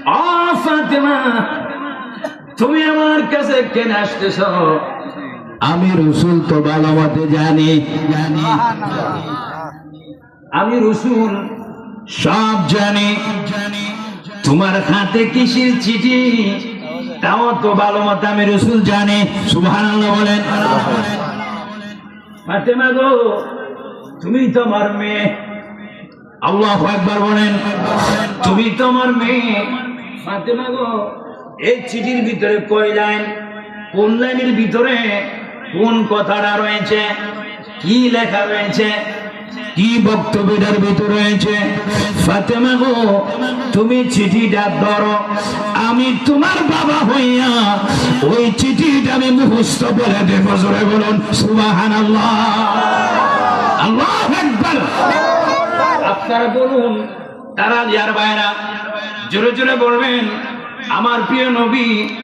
ও ফাতেমা, তুমি আমার কাছে কেন আসতেছ? আমি রাসূল তো ভালো মতে জানি, আমি রাসূল সব জানি। তোমার হাতে কিসের চিঠি তাও তো ভালো মতো আমি রাসূল জানি। সুবহানাল্লাহ বলেন। ফাতেমা গো, তুমি তোমার মেয়ে। আল্লাহু আকবার বলেন। তুমি তোমার মেয়ে। ফাতেমা গো, এই চিঠির ভিতরে কয় লাইন, কোন লাইনের ভিতরে কোন কথাটা রয়েছে, কি লেখা রয়েছে, কি বক্তব্যটার ভিতরে রয়েছে? ফাতেমা গো, তুমি চিঠিটা ধরো, আমি তোমার বাবা হইয়া ওই চিঠিটা আমি মুখস্থ বলে দেব। জোরে বলুন সুবহানাল্লাহ। আল্লাহু আকবার। আপনারা বলুন, তারা যার বাইরা জোরে জোরে বলবেন আমার প্রিয় নবী